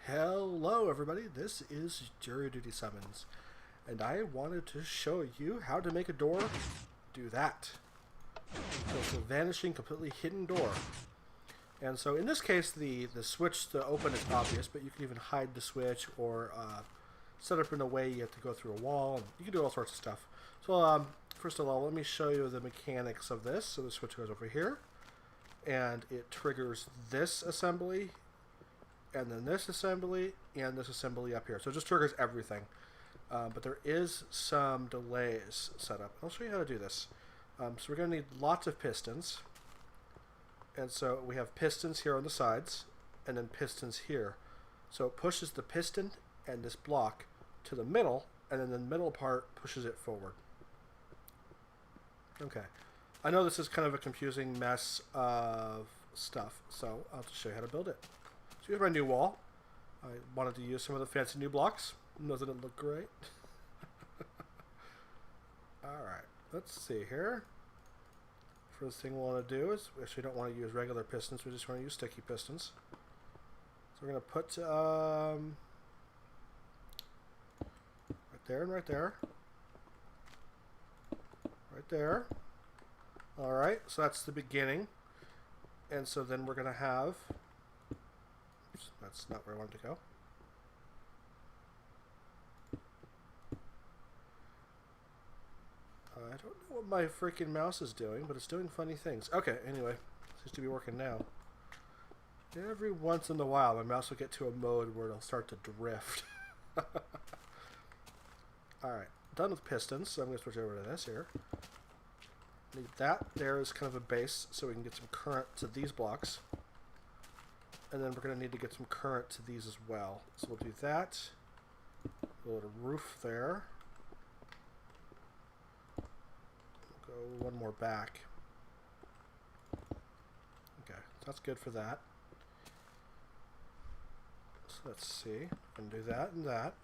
Hello everybody, this is JuryDutySummons, and I wanted to show you how to make a door do that. So it's a vanishing, completely hidden door. And so in this case, the switch to open is obvious, but you can even hide the switch or set up in a way you have to go through a wall, and you can do all sorts of stuff. So first of all, let me show you the mechanics of this. So the switch goes over here, and it triggers this assembly, and then this assembly, and this assembly up here. So it just triggers everything. But there is some delays set up. I'll show you how to do this. So we're going to need lots of pistons. And so we have pistons here on the sides, and then pistons here. So it pushes the piston and this block to the middle, and then the middle part pushes it forward. Okay. I know this is kind of a confusing mess of stuff, so I'll just show you how to build it. So here's my new wall. I wanted to use some of the fancy new blocks. Doesn't it look great? Alright, let's see here. First thing we want to do is, we actually don't want to use regular pistons, we just want to use sticky pistons. So we're going to put right there and right there. Right there. Alright, so that's the beginning. And so then we're going to have, oops, that's not where I wanted to go. I don't know what my freaking mouse is doing, but it's doing funny things. Okay, anyway, seems to be working now. Every once in a while, my mouse will get to a mode where it'll start to drift. Alright, done with pistons, so I'm going to switch over to this here. Need that there is kind of a base, so we can get some current to these blocks. And then we're going to need to get some current to these as well. So we'll do that. A little roof there. We'll go one more back. Okay, so that's good for that. So let's see. I'm going to do that and that.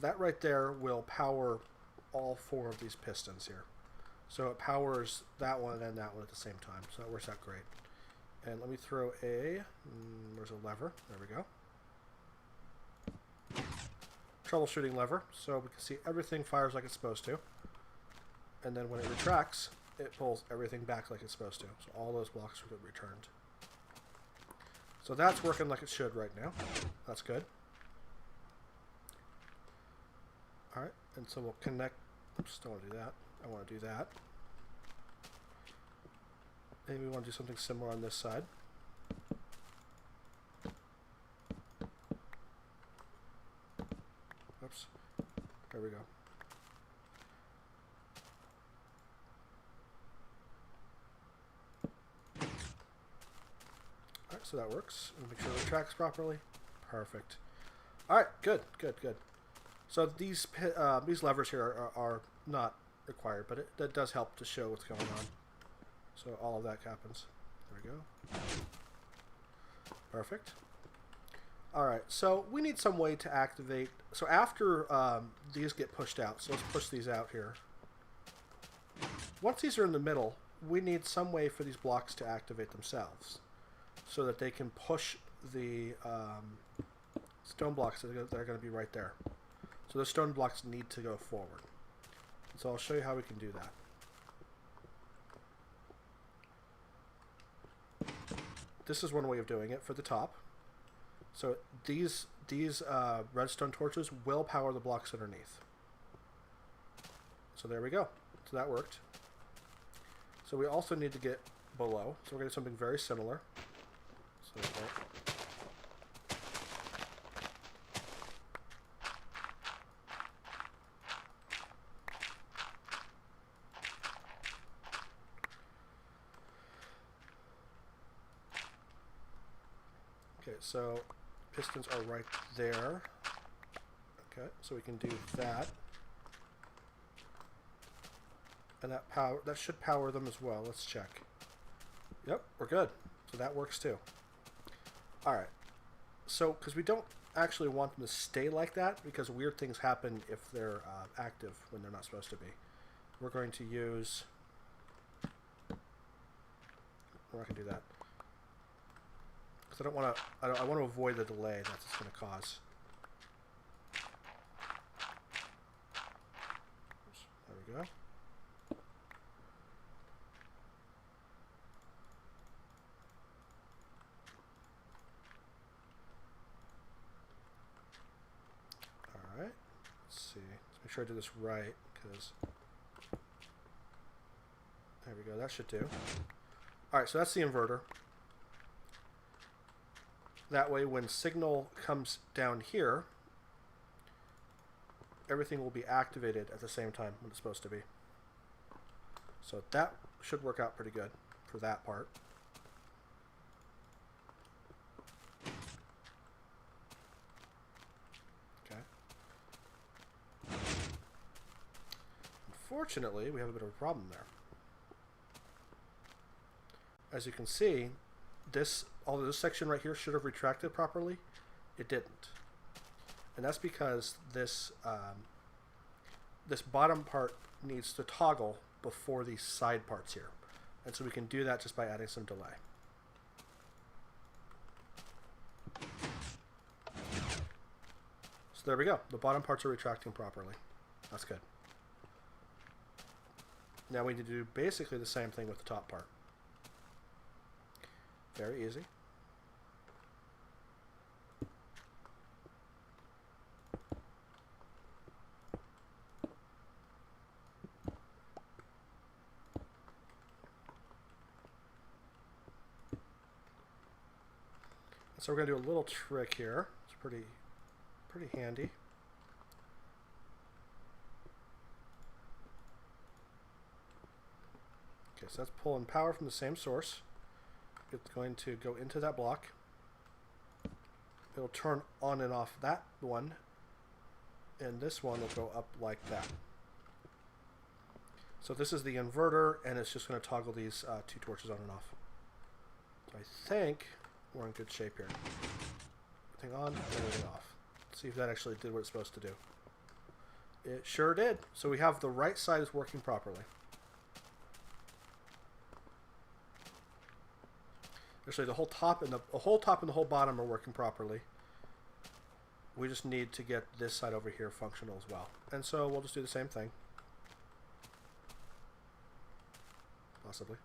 That right there will power all four of these pistons here. So it powers that one and that one at the same time. So that works out great. And let me throw there's a lever. There we go. Troubleshooting lever. So we can see everything fires like it's supposed to. And then when it retracts, it pulls everything back like it's supposed to. So all those blocks will get returned. So that's working like it should right now. That's good. Alright, and so we'll connect. Oops, don't want to do that. I want to do that. Maybe we want to do something similar on this side. Oops. There we go. Alright, so that works. And make sure it tracks properly. Perfect. Alright, good, good, good. So these levers here are not required, but that does help to show what's going on. So all of that happens. There we go. Perfect. Alright, so we need some way to activate. So after these get pushed out, so let's push these out here. Once these are in the middle, we need some way for these blocks to activate themselves so that they can push the stone blocks that are going to be right there. So the stone blocks need to go forward. So I'll show you how we can do that. This is one way of doing it for the top. So these redstone torches will power the blocks underneath. So there we go. So that worked. So we also need to get below. So we're going to do something very similar. So okay, so pistons are right there. Okay, so we can do that. And that should power them as well. Let's check. Yep, we're good. So that works too. Alright. So, because we don't actually want them to stay like that, because weird things happen if they're active when they're not supposed to be. We're going to use... We're not going to do that. because I don't want to. I want to avoid the delay that's it's going to cause. There we go. All right. Let's see. Let's make sure I do this right, because there we go. That should do. All right. So that's the inverter. That way, when signal comes down here, everything will be activated at the same time when it's supposed to be. So that should work out pretty good for that part. Okay. Unfortunately, we have a bit of a problem there. As you can see, although this section right here should have retracted properly, it didn't. And that's because this this bottom part needs to toggle before these side parts here. And so we can do that just by adding some delay. So there we go. The bottom parts are retracting properly. That's good. Now we need to do basically the same thing with the top part. Very easy. So we're going to do a little trick here. It's pretty handy. Okay, so that's pulling power from the same source. It's going to go into that block. It'll turn on and off that one, and this one will go up like that. So this is the inverter, and it's just going to toggle these two torches on and off. So I think we're in good shape here. Everything on, everything off. Let's see if that actually did what it's supposed to do. It sure did. So we have the right side is working properly. Actually, the whole top and the whole bottom are working properly. We just need to get this side over here functional as well. And so we'll just do the same thing. Possibly.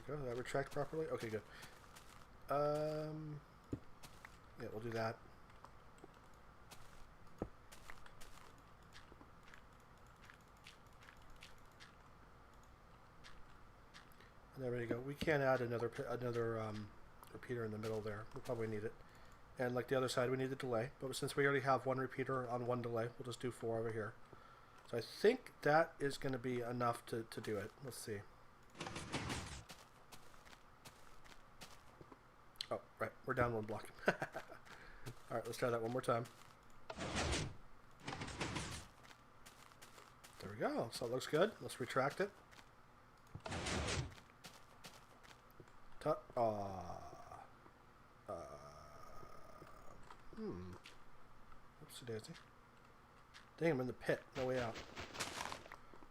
Did that retract properly? Okay, good. Yeah, we'll do that. And there we go. We can add another repeater in the middle there. We'll probably need it. And like the other side, we need the delay. But since we already have one repeater on one delay, we'll just do 4 over here. So I think that is going to be enough to do it. Let's see. Oh, right. We're down 1 block. Alright, let's try that one more time. There we go. So it looks good. Let's retract it. Oopsie daisy. Dang, I'm in the pit. No way out.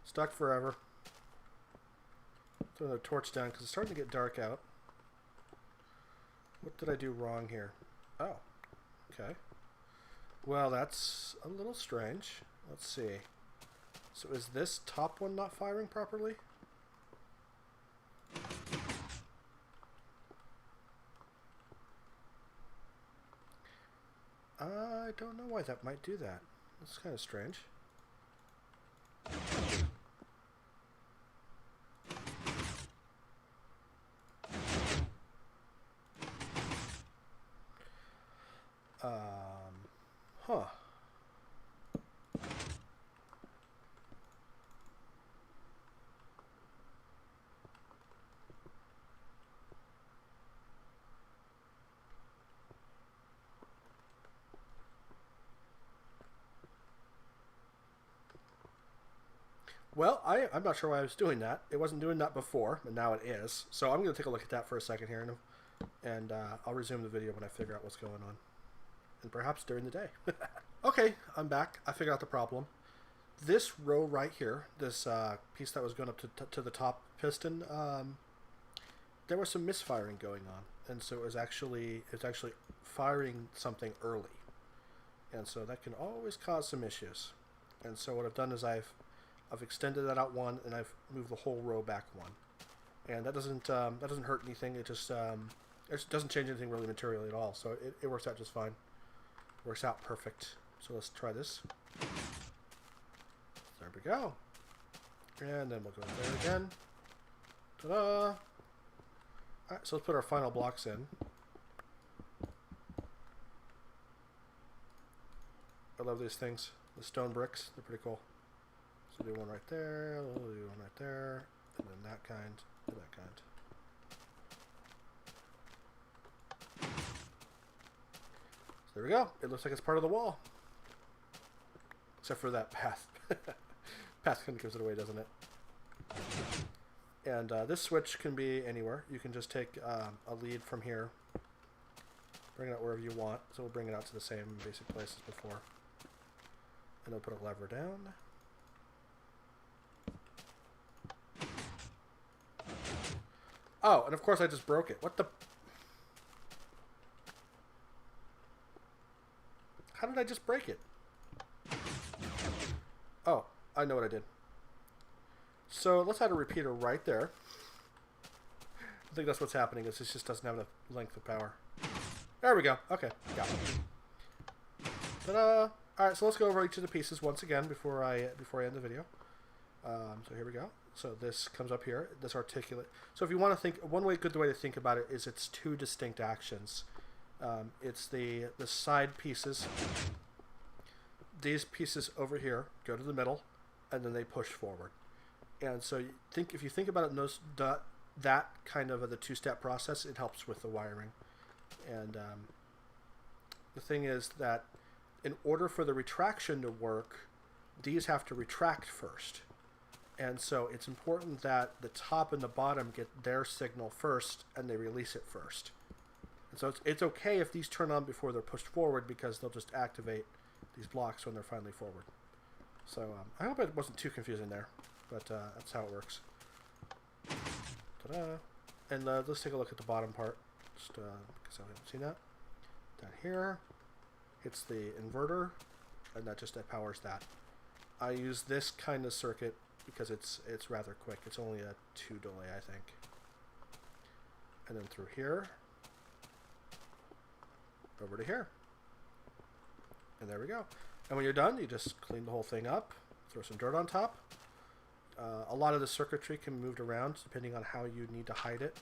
Stuck forever. Throw the torch down because it's starting to get dark out. What did I do wrong here? Oh, okay. Well, that's a little strange. Let's see. So is this top one not firing properly? I don't know why that might do that. That's kind of strange. Huh. Well, I'm not sure why I was doing that. It wasn't doing that before, but now it is. So I'm going to take a look at that for a second here, and I'll resume the video when I figure out what's going on. And perhaps during the day. Okay, I'm back. I figured out the problem. This row right here, this piece that was going up to the top piston, there was some misfiring going on. And so it was actually firing something early. And so that can always cause some issues. And so what I've done is I've extended that out one, and I've moved the whole row back one. And that doesn't hurt anything. It just doesn't change anything really materially at all. So it works out just fine. Works out perfect. So let's try this. There we go. And then we'll go there again. Ta-da! Alright, so let's put our final blocks in. I love these things. The stone bricks. They're pretty cool. So do one right there, we'll do one right there, and then that kind, and that kind. So there we go. It looks like it's part of the wall. Except for that path. Path kind of gives it away, doesn't it? And this switch can be anywhere. You can just take a lead from here, bring it out wherever you want. So we'll bring it out to the same basic place as before. And then put a lever down. Oh, and of course I just broke it. What the... How did I just break it? Oh, I know what I did. So let's add a repeater right there. I think that's what's happening, is this just doesn't have enough length of power. There we go. Okay, got it. Ta-da! Alright, so let's go over each of the pieces once again before I end the video. So here we go. So this comes up here, this articulate. So if you want to think, good way to think about it is it's two distinct actions. It's the side pieces. These pieces over here go to the middle, and then they push forward. And so if you think about it in those, that kind of the two-step process, it helps with the wiring. And the thing is that in order for the retraction to work, these have to retract first. And so it's important that the top and the bottom get their signal first, and they release it first. And so it's okay if these turn on before they're pushed forward, because they'll just activate these blocks when they're finally forward. So I hope it wasn't too confusing there, but that's how it works. Ta-da! And let's take a look at the bottom part, just because I haven't seen that. Down here, it's the inverter, and that powers that. I use this kind of circuit because it's rather quick. It's only a 2 delay, I think. And then through here, over to here. And there we go. And when you're done, you just clean the whole thing up, throw some dirt on top. A lot of the circuitry can be moved around depending on how you need to hide it.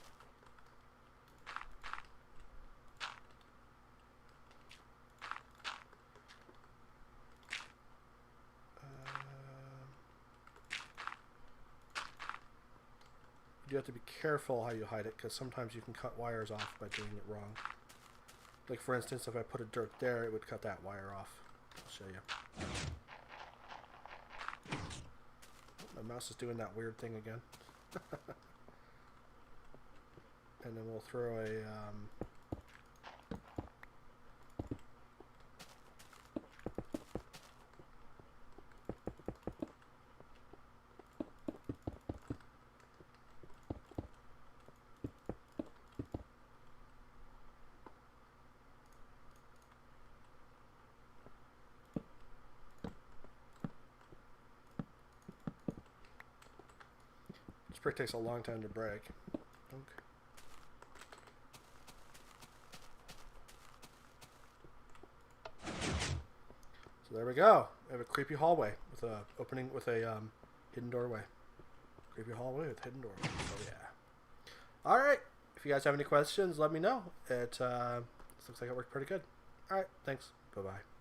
You have to be careful how you hide it, because sometimes you can cut wires off by doing it wrong. Like, for instance, if I put a dirt there, it would cut that wire off. I'll show you. My mouse is doing that weird thing again. And then we'll throw a... This brick takes a long time to break. Okay. So there we go. We have a creepy hallway with a opening with a hidden doorway. Creepy hallway with hidden doorway. Oh yeah. All right. If you guys have any questions, let me know. It looks like it worked pretty good. All right. Thanks. Bye bye.